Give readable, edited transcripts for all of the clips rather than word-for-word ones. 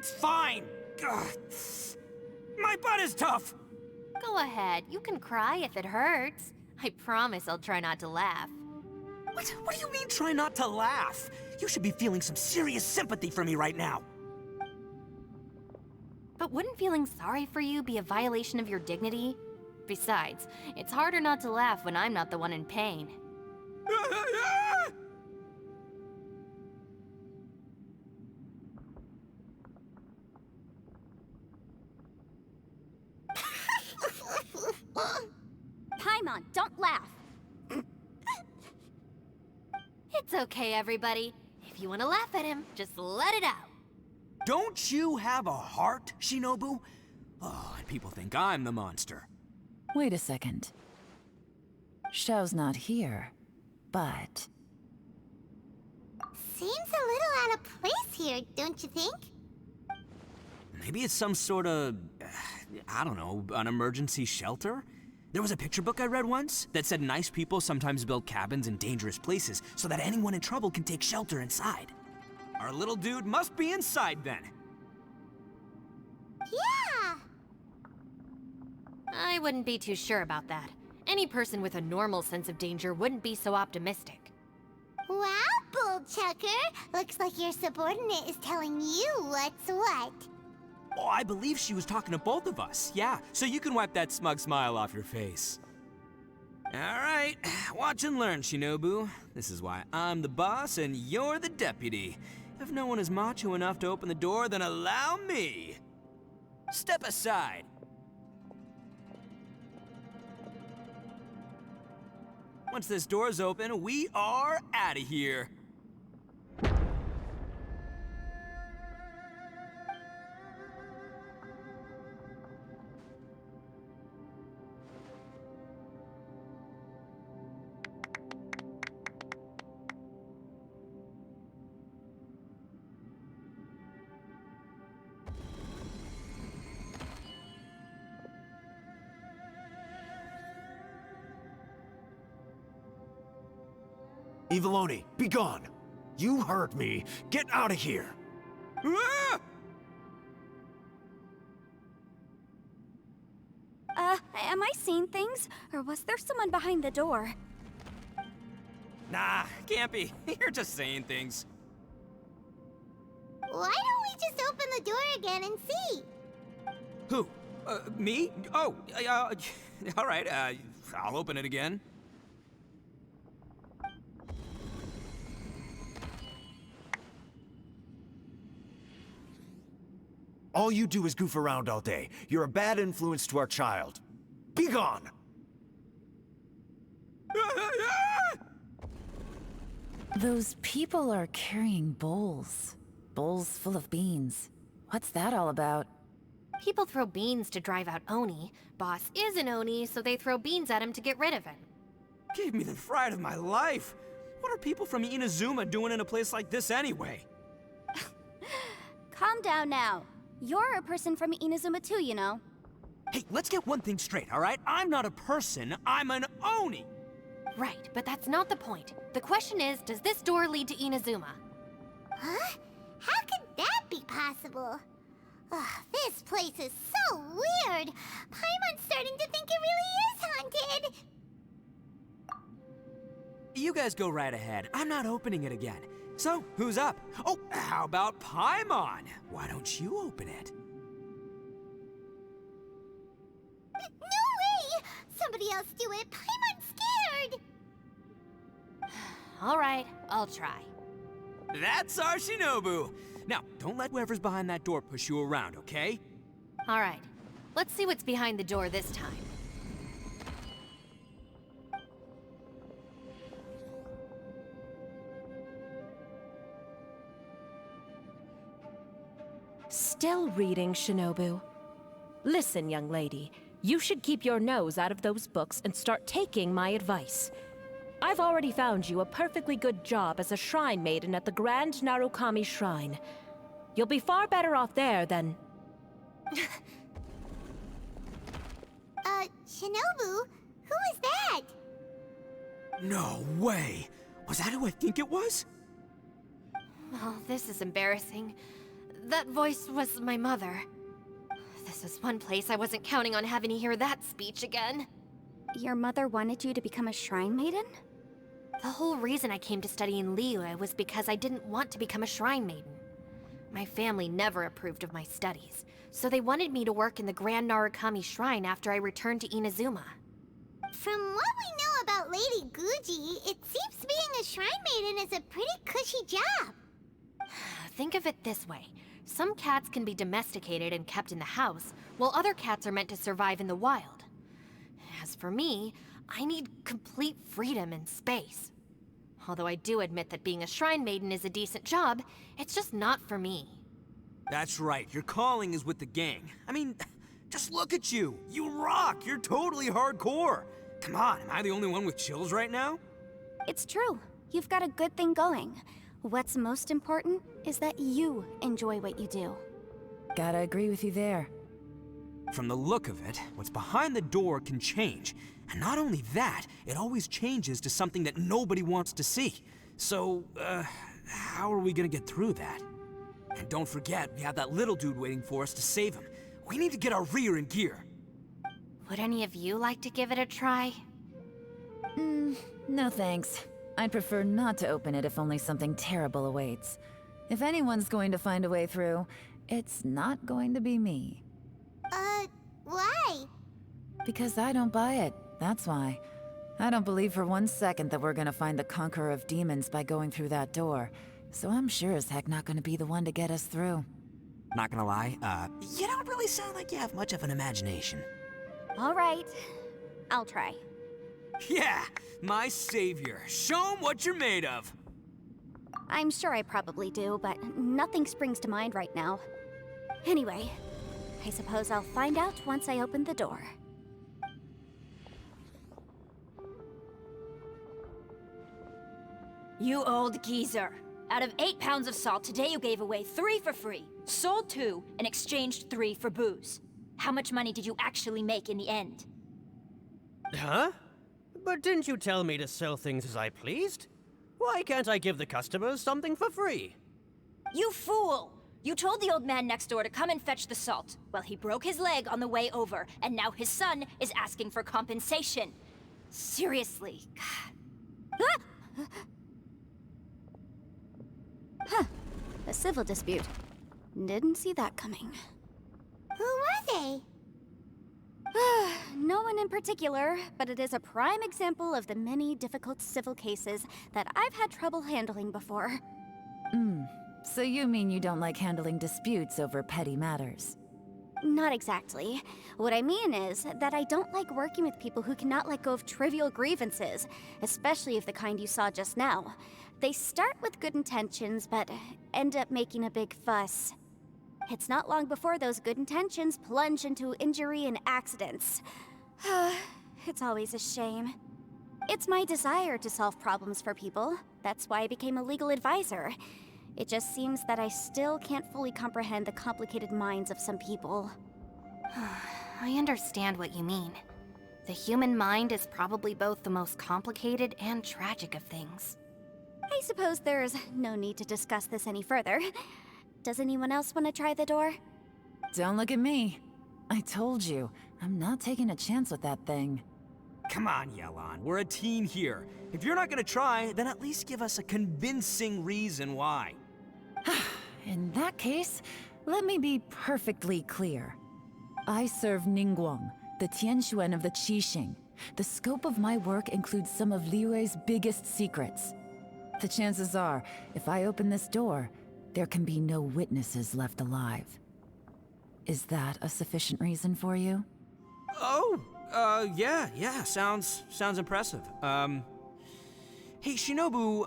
It's fine! Ugh. My butt is tough! Go ahead, you can cry if it hurts. I promise I'll try not to laugh. What do you mean, try not to laugh? You should be feeling some serious sympathy for me right now. But wouldn't feeling sorry for you be a violation of your dignity? Besides, it's harder not to laugh when I'm not the one in pain. Paimon, don't laugh. It's okay, everybody. If you want to laugh at him, just let it out. Don't you have a heart, Shinobu? Oh, and people think I'm the monster. Wait a second. Xiao's not here, but... Seems a little out of place here, don't you think? Maybe it's some sort of, I don't know, an emergency shelter? There was a picture book I read once that said nice people sometimes build cabins in dangerous places so that anyone in trouble can take shelter inside. Our little dude must be inside then. Yeah! I wouldn't be too sure about that. Any person with a normal sense of danger wouldn't be so optimistic. Wow, Bull Chucker! Looks like your subordinate is telling you what's what. Oh, I believe she was talking to both of us. Yeah, so you can wipe that smug smile off your face. All right, watch and learn, Shinobu. This is why I'm the boss and you're the deputy. If no one is macho enough to open the door, then allow me. Step aside. Once this door's open, we are out of here. Eviloni, be gone! You heard me. Get out of here! Ah! Am I seeing things? Or was there someone behind the door? Nah, can't be. You're just saying things. Why don't we just open the door again and see? Who? Me? Oh, all right, I'll open it again. All you do is goof around all day. You're a bad influence to our child. Be gone! Those people are carrying bowls. Bowls full of beans. What's that all about? People throw beans to drive out Oni. Boss is an Oni, so they throw beans at him to get rid of him. Gave me the fright of my life. What are people from Inazuma doing in a place like this anyway? Calm down now. You're a person from Inazuma too, you know. Hey, let's get one thing straight, all right? I'm not a person, I'm an Oni! Right, but that's not the point. The question is, does this door lead to Inazuma? Huh? How could that be possible? Ugh, this place is so weird. Paimon's starting to think it really is haunted. You guys go right ahead. I'm not opening it again. So, who's up? Oh, how about Paimon? Why don't you open it? No way! Somebody else do it. Paimon's scared. All right, I'll try. That's our Shinobu! Now, don't let whoever's behind that door push you around, okay? All right, let's see what's behind the door this time. Still reading, Shinobu. Listen, young lady. You should keep your nose out of those books and start taking my advice. I've already found you a perfectly good job as a shrine maiden at the Grand Narukami Shrine. You'll be far better off there than... Shinobu? Who is that? No way! Was that who I think it was? Oh, this is embarrassing. that voice was my mother. This is one place I wasn't counting on having to hear that speech again. Your mother wanted you to become a shrine maiden? The whole reason I came to study in Liyue was because I didn't want to become a shrine maiden. My family never approved of my studies, so they wanted me to work in the Grand Narukami Shrine after I returned to Inazuma. From what we know about Lady Guji, it seems being a shrine maiden is a pretty cushy job. Think of it this way. Some cats can be domesticated and kept in the house, while other cats are meant to survive in the wild. As for me, I need complete freedom and space. Although I do admit that being a shrine maiden is a decent job, it's just not for me. That's right, your calling is with the gang. I mean, just look at you. You rock, you're totally hardcore. Come on, am I the only one with chills right now? It's true. You've got a good thing going. What's most important is that you enjoy what you do. Gotta agree with you there. From the look of it, what's behind the door can change. And not only that, it always changes to something that nobody wants to see. So, how are we gonna get through that? And don't forget, we have that little dude waiting for us to save him. We need to get our rear in gear. Would any of you like to give it a try? No thanks. I'd prefer not to open it if only something terrible awaits. If anyone's going to find a way through, it's not going to be me. Why? Because I don't buy it, that's why. I don't believe for 1 second that we're gonna find the conqueror of demons by going through that door. So I'm sure as heck not gonna be the one to get us through. Not gonna lie, you don't really sound like you have much of an imagination. All right. I'll try. Yeah, my savior. Show 'em what you're made of. I'm sure I probably do, but nothing springs to mind right now. Anyway, I suppose I'll find out once I open the door. You old geezer. Out of 8 pounds of salt, today you gave away 3 for free, sold 2, and exchanged 3 for booze. How much money did you actually make in the end? Huh? But didn't you tell me to sell things as I pleased? Why can't I give the customers something for free? You fool! You told the old man next door to come and fetch the salt. Well, he broke his leg on the way over, and now his son is asking for compensation. Seriously. A civil dispute. Didn't see that coming. Who were they? No one in particular, but it is a prime example of the many difficult civil cases that I've had trouble handling before. So you mean you don't like handling disputes over petty matters? Not exactly. What I mean is that I don't like working with people who cannot let go of trivial grievances, especially of the kind you saw just now. They start with good intentions, but end up making a big fuss. It's not long before those good intentions plunge into injury and accidents. It's always a shame. It's my desire to solve problems for people. That's why I became a legal advisor. It just seems that I still can't fully comprehend the complicated minds of some people. I understand what you mean. The human mind is probably both the most complicated and tragic of things. I suppose there's no need to discuss this any further. Does anyone else want to try the door? Don't look at me. I told you, I'm not taking a chance with that thing. Come on, Yelan, we're a team here. If you're not gonna try, then at least give us a convincing reason why. In that case, let me be perfectly clear. I serve Ningguang, the Tianxuan of the Qixing. The scope of my work includes some of Liyue's biggest secrets. The chances are, if I open this door, there can be no witnesses left alive. Is that a sufficient reason for you? Oh, yeah, sounds impressive. Hey, Shinobu,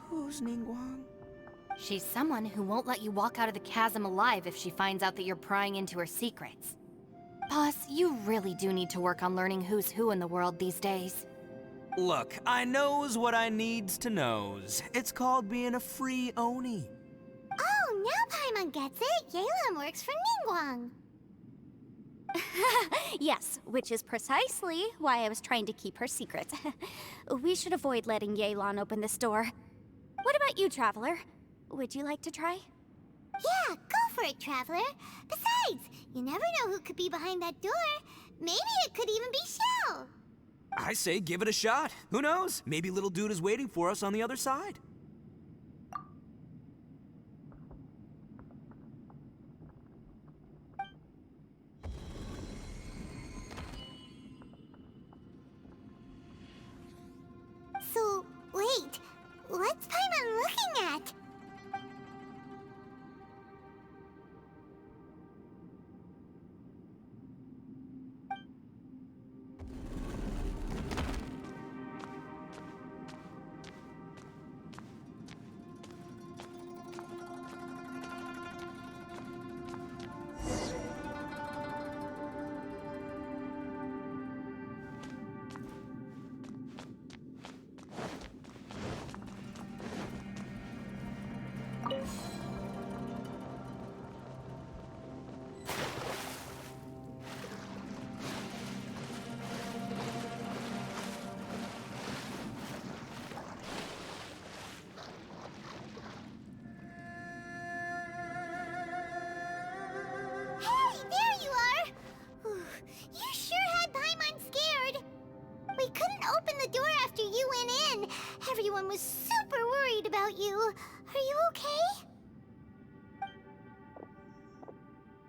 who's Ningguang? She's someone who won't let you walk out of the chasm alive if she finds out that you're prying into her secrets. Boss, you really do need to work on learning who's who in the world these days. Look, I knows what I needs to knows. It's called being a free Oni. Oh, now Paimon gets it. Yelan works for Ningguang. Yes, which is precisely why I was trying to keep her secret. We should avoid letting Yelan open this door. What about you, Traveler? Would you like to try? Yeah, go for it, Traveler. Besides, you never know who could be behind that door. Maybe it could even be Shell. I say give it a shot. Who knows? Maybe little dude is waiting for us on the other side. So, wait. What's Paimon looking at? Hey, there you are! Whew, you sure had Paimon scared. We couldn't open the door after you went in. Everyone was super worried about you. Are you okay?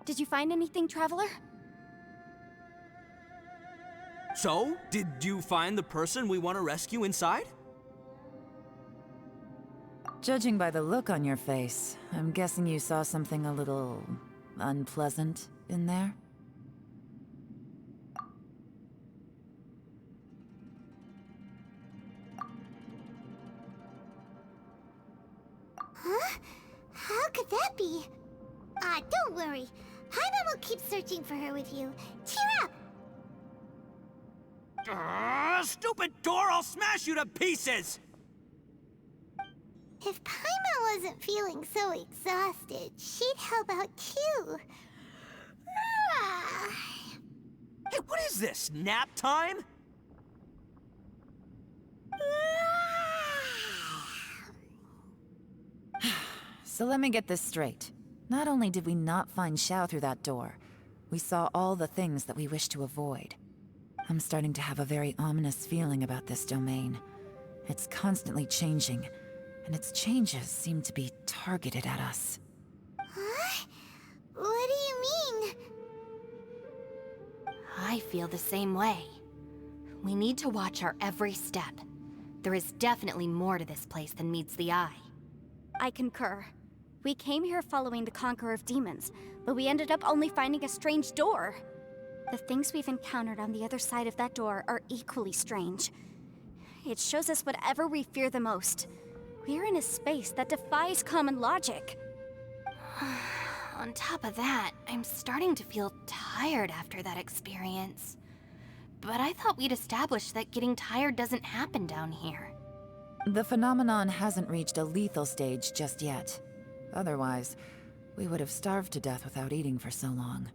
Did you find anything, Traveler? So, did you find the person we want to rescue inside? Judging by the look on your face, I'm guessing you saw something a little unpleasant in there? Huh? How could that be? Don't worry. Paimon will keep searching for her with you. Cheer up! Stupid door! I'll smash you to pieces! If Paimon wasn't feeling so exhausted, she'd help out too. Ah. Hey, what is this? Nap time? So let me get this straight. Not only did we not find Xiao through that door, we saw all the things that we wish to avoid. I'm starting to have a very ominous feeling about this domain. It's constantly changing, and its changes seem to be targeted at us. Huh? What do you mean? I feel the same way. We need to watch our every step. There is definitely more to this place than meets the eye. I concur. We came here following the Conqueror of Demons, but we ended up only finding a strange door. The things we've encountered on the other side of that door are equally strange. It shows us whatever we fear the most. We're in a space that defies common logic. On top of that, I'm starting to feel tired after that experience. But I thought we'd established that getting tired doesn't happen down here. The phenomenon hasn't reached a lethal stage just yet. Otherwise, we would have starved to death without eating for so long.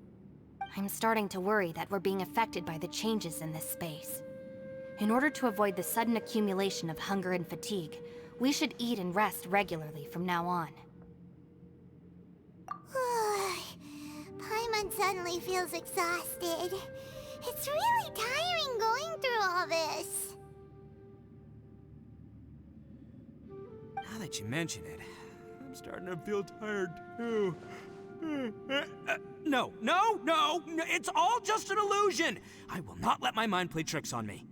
I'm starting to worry that we're being affected by the changes in this space. In order to avoid the sudden accumulation of hunger and fatigue, we should eat and rest regularly from now on. Paimon suddenly feels exhausted. It's really tiring going through all this. Now that you mention it, I'm starting to feel tired too. No, it's all just an illusion. I will not let my mind play tricks on me.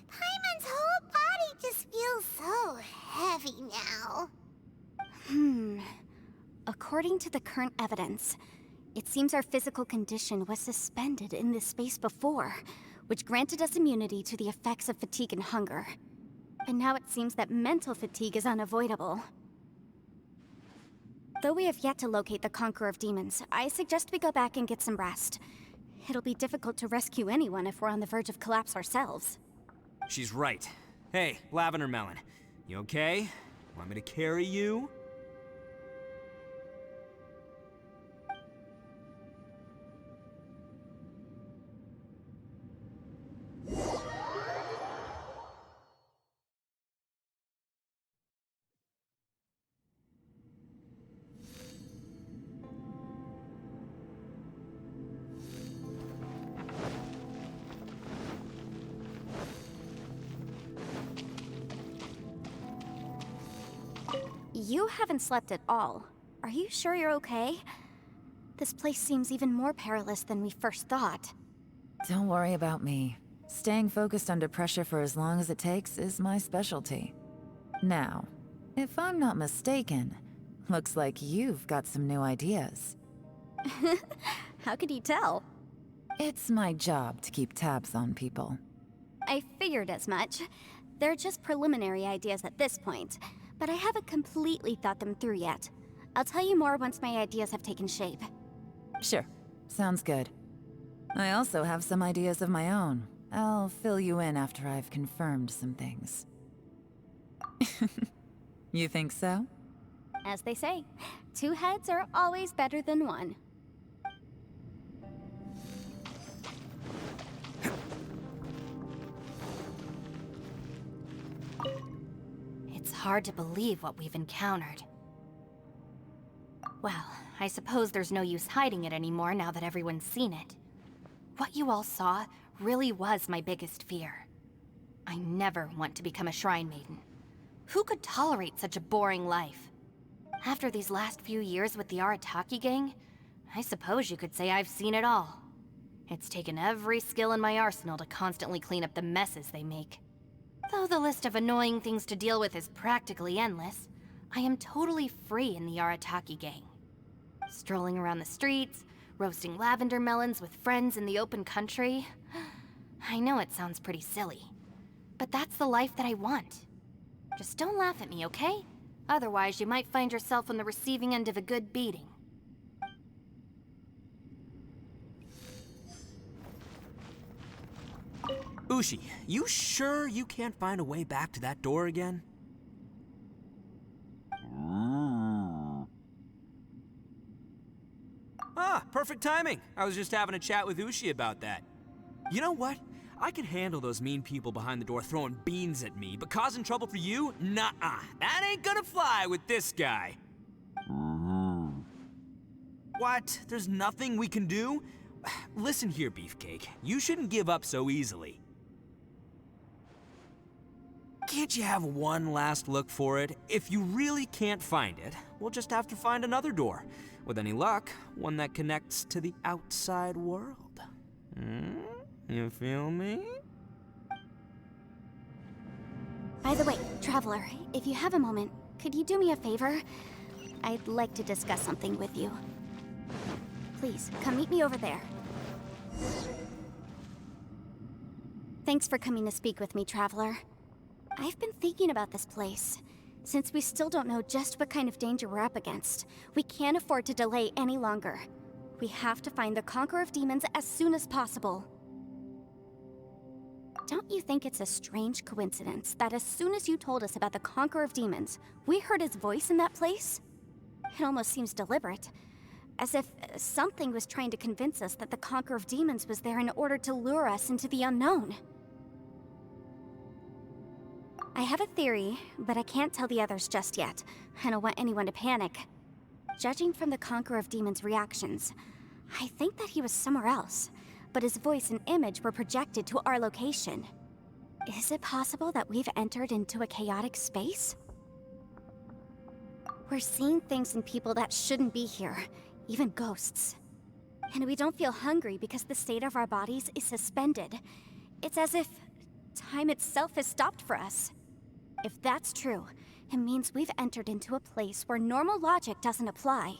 Paimon's whole body just feels so heavy now. According to the current evidence, it seems our physical condition was suspended in this space before, which granted us immunity to the effects of fatigue and hunger. And now it seems that mental fatigue is unavoidable. Though we have yet to locate the Conqueror of Demons, I suggest we go back and get some rest. It'll be difficult to rescue anyone if we're on the verge of collapse ourselves. She's right. Hey, Lavender Melon, you okay? Want me to carry you? You haven't slept at all. Are you sure you're okay? This place seems even more perilous than we first thought. Don't worry about me. Staying focused under pressure for as long as it takes is my specialty. Now, if I'm not mistaken, looks like you've got some new ideas. How could you tell? It's my job to keep tabs on people. I figured as much. They're just preliminary ideas at this point, but I haven't completely thought them through yet. I'll tell you more once my ideas have taken shape. Sure, sounds good. I also have some ideas of my own. I'll fill you in after I've confirmed some things. You think so? As they say, 2 heads are always better than 1. It's hard to believe what we've encountered. Well, I suppose there's no use hiding it anymore now that everyone's seen it. What you all saw really was my biggest fear. I never want to become a Shrine Maiden. Who could tolerate such a boring life? After these last few years with the Arataki gang, I suppose you could say I've seen it all. It's taken every skill in my arsenal to constantly clean up the messes they make. Though the list of annoying things to deal with is practically endless, I am totally free in the Arataki gang. Strolling around the streets, roasting lavender melons with friends in the open country. I know it sounds pretty silly, but that's the life that I want. Just don't laugh at me, okay? Otherwise, you might find yourself on the receiving end of a good beating. Ushi, you sure you can't find a way back to that door again? Ah, perfect timing. I was just having a chat with Ushi about that. You know what? I can handle those mean people behind the door throwing beans at me, but causing trouble for you? Nuh-uh. That ain't gonna fly with this guy. What? There's nothing we can do? Listen here, Beefcake. You shouldn't give up so easily. Can't you have one last look for it? If you really can't find it, we'll just have to find another door. With any luck, one that connects to the outside world. You feel me? By the way, Traveler, if you have a moment, could you do me a favor? I'd like to discuss something with you. Please, come meet me over there. Thanks for coming to speak with me, Traveler. I've been thinking about this place. Since we still don't know just what kind of danger we're up against, we can't afford to delay any longer. We have to find the Conqueror of Demons as soon as possible. Don't you think it's a strange coincidence that as soon as you told us about the Conqueror of Demons, we heard his voice in that place? It almost seems deliberate. As if something was trying to convince us that the Conqueror of Demons was there in order to lure us into the unknown. I have a theory, but I can't tell the others just yet. I don't want anyone to panic. Judging from the Conqueror of Demons' reactions, I think that he was somewhere else, but his voice and image were projected to our location. Is it possible that we've entered into a chaotic space? We're seeing things in people that shouldn't be here, even ghosts. And we don't feel hungry because the state of our bodies is suspended. It's as if time itself has stopped for us. If that's true, it means we've entered into a place where normal logic doesn't apply.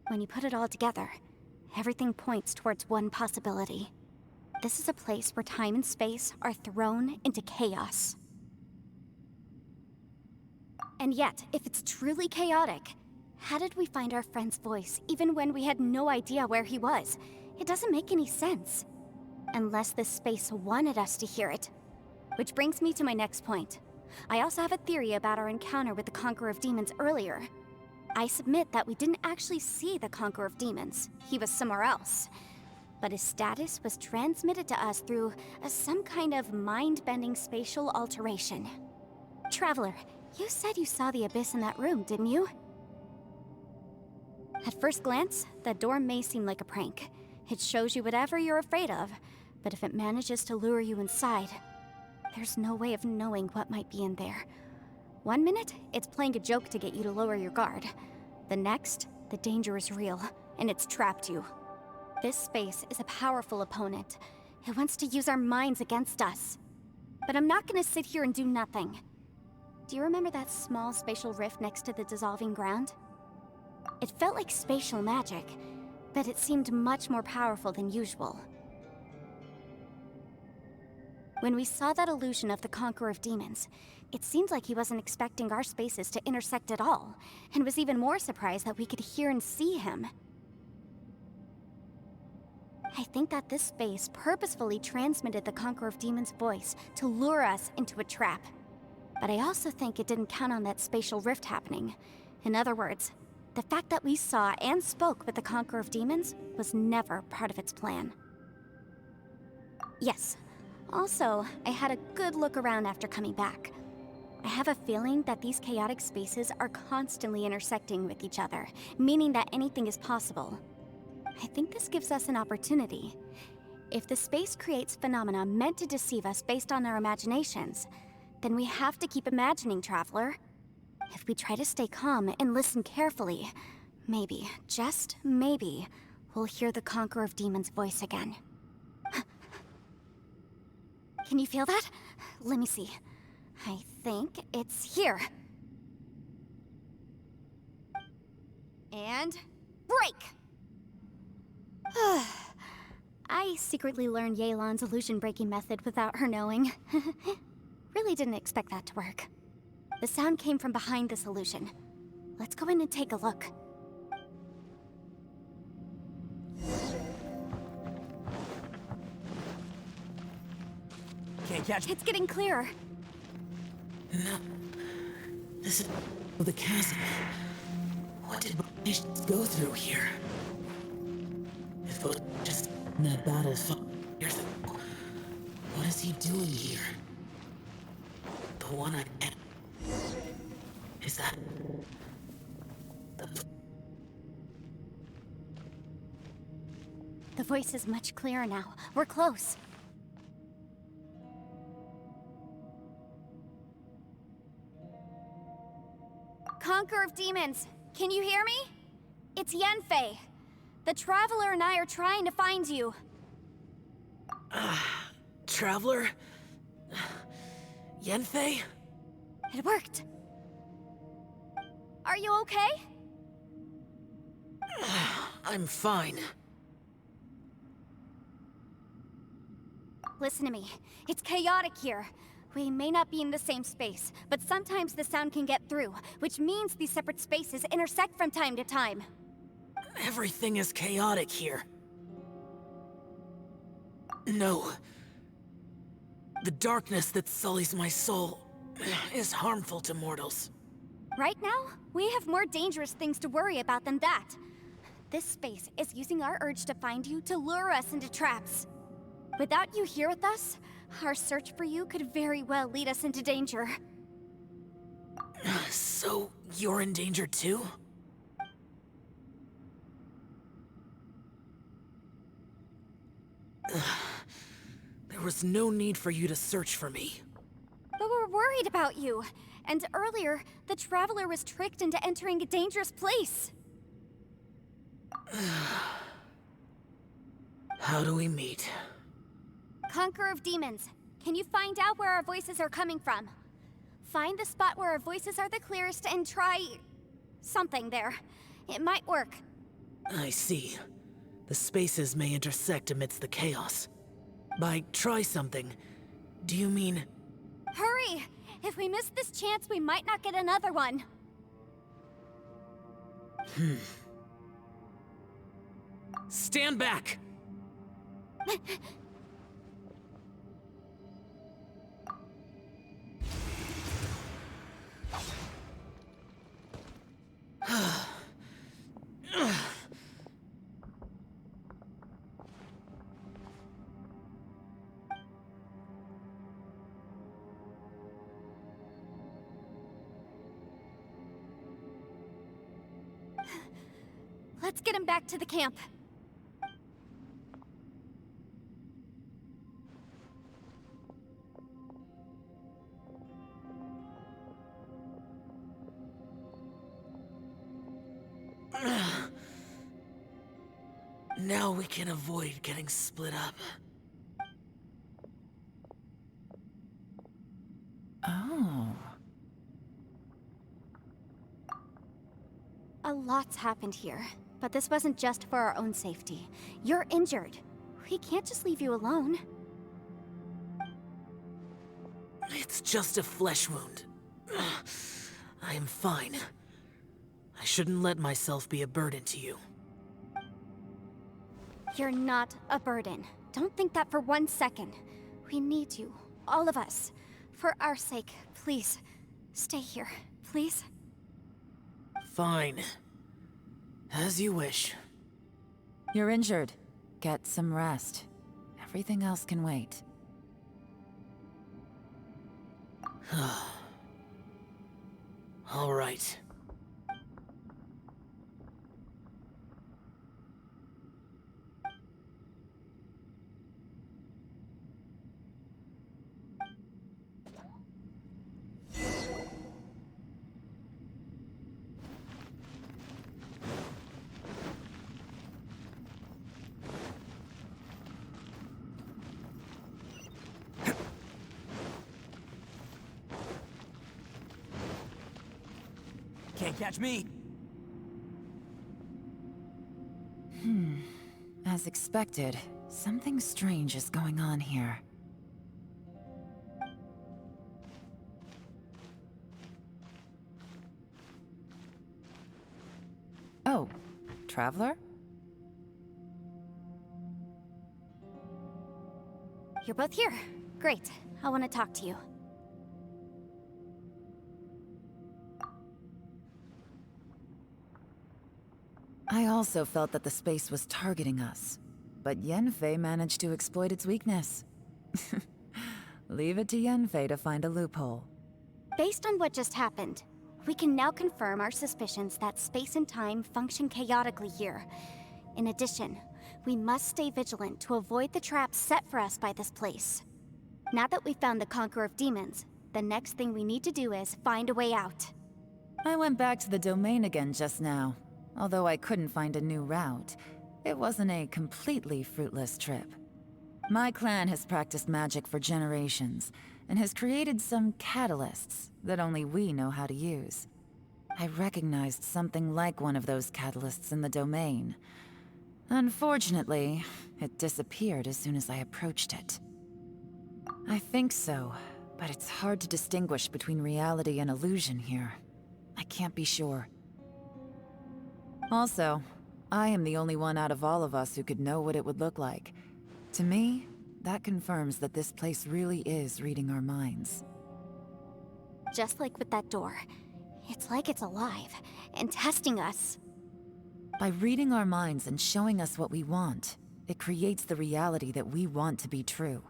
When you put it all together, everything points towards one possibility. This is a place where time and space are thrown into chaos. And yet, if it's truly chaotic, how did we find our friend's voice even when we had no idea where he was? It doesn't make any sense. Unless this space wanted us to hear it. Which brings me to my next point. I also have a theory about our encounter with the Conqueror of Demons earlier. I submit that we didn't actually see the Conqueror of Demons. He was somewhere else. But his status was transmitted to us through some kind of mind-bending spatial alteration. Traveler, you said you saw the abyss in that room, didn't you? At first glance, that door may seem like a prank. It shows you whatever you're afraid of, but if it manages to lure you inside, there's no way of knowing what might be in there. 1 minute, it's playing a joke to get you to lower your guard. The next, the danger is real, and it's trapped you. This space is a powerful opponent. It wants to use our minds against us. But I'm not gonna sit here and do nothing. Do you remember that small spatial rift next to the dissolving ground? It felt like spatial magic, but it seemed much more powerful than usual. When we saw that illusion of the Conqueror of Demons, it seemed like he wasn't expecting our spaces to intersect at all, and was even more surprised that we could hear and see him. I think that this space purposefully transmitted the Conqueror of Demons' voice to lure us into a trap. But I also think it didn't count on that spatial rift happening. In other words, the fact that we saw and spoke with the Conqueror of Demons was never part of its plan. Yes. Also, I had a good look around after coming back. I have a feeling that these chaotic spaces are constantly intersecting with each other, meaning that anything is possible. I think this gives us an opportunity. If the space creates phenomena meant to deceive us based on our imaginations, then we have to keep imagining, Traveler. If we try to stay calm and listen carefully, maybe, just maybe, we'll hear the Conqueror of Demons' voice again. Can you feel that? Let me see. I think it's here. And break! I secretly learned Yelan's illusion-breaking method without her knowing. Really didn't expect that to work. The sound came from behind this illusion. Let's go in and take a look. Can't catch me. It's getting clearer. No. This is the chasm. What did British go through here? If it was just in that battle 5 years ago, what is he doing here? The one I met. Is that... The voice is much clearer now. We're close. Conqueror of Demons, can you hear me? It's Yanfei. The Traveler and I are trying to find you. Traveler? Yanfei? It worked. Are you okay? I'm fine. Listen to me. It's chaotic here. We may not be in the same space, but sometimes the sound can get through, which means these separate spaces intersect from time to time. Everything is chaotic here. No. The darkness that sullies my soul is harmful to mortals. Right now, we have more dangerous things to worry about than that. This space is using our urge to find you to lure us into traps. Without you here with us, our search for you could very well lead us into danger. So, you're in danger too? There was no need for you to search for me. But we're worried about you. And earlier, the Traveler was tricked into entering a dangerous place. How do we meet? Conqueror of Demons, can you find out where our voices are coming from? Find the spot where our voices are the clearest and try... something there. It might work. I see. The spaces may intersect amidst the chaos. By try something, do you mean... Hurry! If we miss this chance, we might not get another one. Stand back! Let's get him back to the camp. Now we can avoid getting split up. Oh. A lot's happened here, but this wasn't just for our own safety. You're injured. We can't just leave you alone. It's just a flesh wound. I am fine. I shouldn't let myself be a burden to you. You're not a burden. Don't think that for 1 second. We need you, all of us. For our sake, please, stay here, please. Fine. As you wish. You're injured. Get some rest. Everything else can wait. All right. Can't catch me. As expected, something strange is going on here. Oh, Traveler? You're both here. Great. I want to talk to you. I also felt that the space was targeting us, but Yenfei managed to exploit its weakness. Leave it to Yenfei to find a loophole. Based on what just happened, we can now confirm our suspicions that space and time function chaotically here. In addition, we must stay vigilant to avoid the traps set for us by this place. Now that we've found the Conqueror of Demons, the next thing we need to do is find a way out. I went back to the domain again just now. Although I couldn't find a new route, it wasn't a completely fruitless trip. My clan has practiced magic for generations, and has created some catalysts that only we know how to use. I recognized something like one of those catalysts in the domain. Unfortunately, it disappeared as soon as I approached it. I think so, but it's hard to distinguish between reality and illusion here. I can't be sure. Also, I am the only one out of all of us who could know what it would look like. To me, that confirms that this place really is reading our minds. Just like with that door, it's like it's alive and testing us. By reading our minds and showing us what we want, it creates the reality that we want to be true.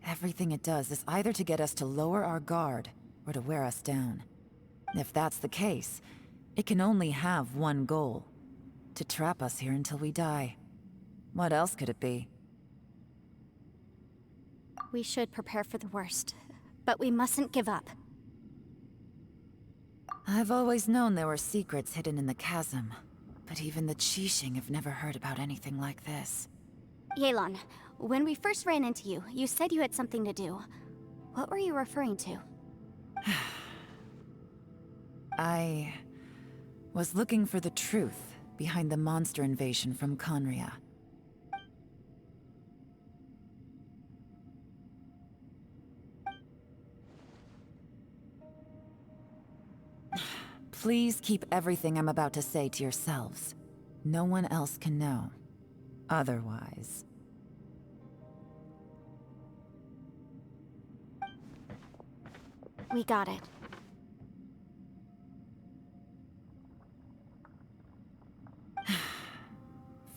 Everything it does is either to get us to lower our guard or to wear us down. If that's the case, it can only have one goal: to trap us here until we die. What else could it be? We should prepare for the worst, but we mustn't give up. I've always known there were secrets hidden in the chasm, but even the Qixing have never heard about anything like this. Yelan, when we first ran into you, you said you had something to do. What were you referring to? I was looking for the truth behind the monster invasion from Conria. Please keep everything I'm about to say to yourselves. No one else can know. Otherwise... We got it.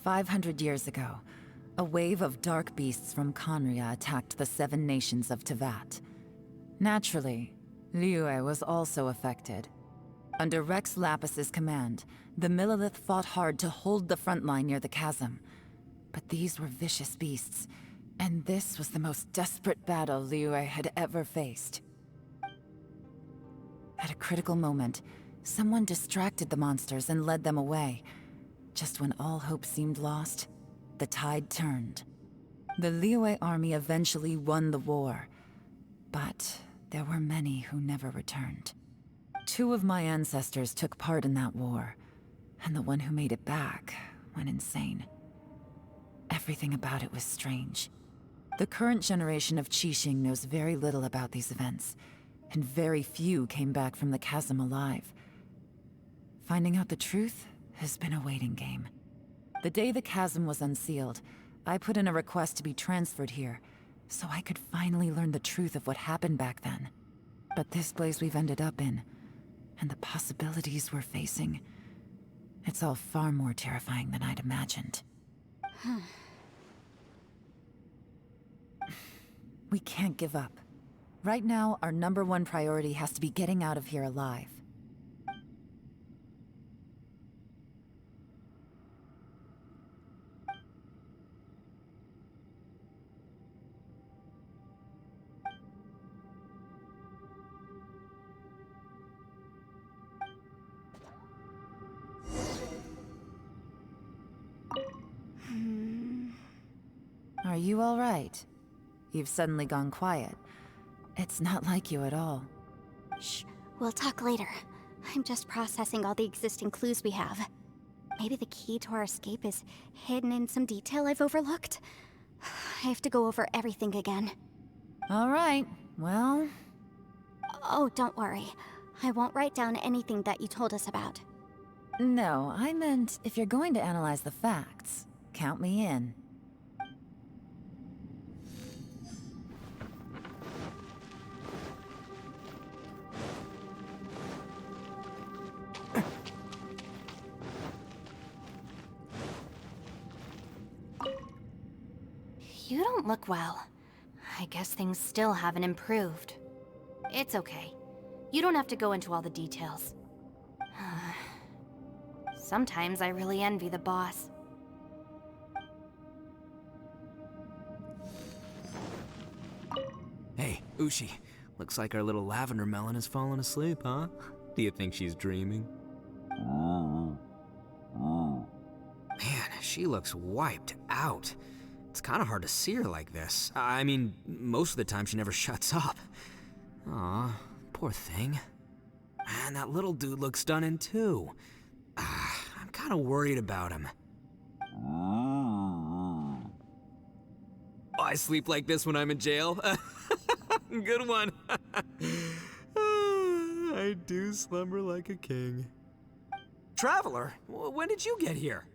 "500 years ago, a wave of dark beasts from Conria attacked the 7 nations of Tevat. Naturally, Liyue was also affected. Under Rex Lapis's command, the Millelith fought hard to hold the front line near the chasm. But these were vicious beasts, and this was the most desperate battle Liyue had ever faced. At a critical moment, Someone distracted the monsters and led them away. Just when all hope seemed lost, the tide turned. The Liyue army eventually won the war, but there were many who never returned. 2 of my ancestors took part in that war, and the one who made it back went insane. Everything about it was strange. The current generation of Qixing knows very little about these events, and very few came back from the chasm alive. Finding out the truth has been a waiting game. The day the chasm was unsealed, I put in a request to be transferred here, so I could finally learn the truth of what happened back then. But this place we've ended up in, and the possibilities we're facing, it's all far more terrifying than I'd imagined. We can't give up. Right now, our #1 priority has to be getting out of here alive. Are you all right? You've suddenly gone quiet. It's not like you at all. Shh, we'll talk later. I'm just processing all the existing clues we have. Maybe the key to our escape is hidden in some detail I've overlooked. I have to go over everything again. All right, well... Oh, don't worry. I won't write down anything that you told us about. No, I meant if you're going to analyze the facts, count me in. You don't look well. I guess things still haven't improved. It's okay. You don't have to go into all the details. Sometimes I really envy the boss. Hey, Ushi. Looks like our little lavender melon has fallen asleep, huh? Do you think she's dreaming? Man, she looks wiped out. It's kind of hard to see her like this. I mean, most of the time she never shuts up. Aw, poor thing. Man, that little dude looks stunning too. I'm kind of worried about him. Oh, I sleep like this when I'm in jail. Good one. I do slumber like a king. Traveler, when did you get here?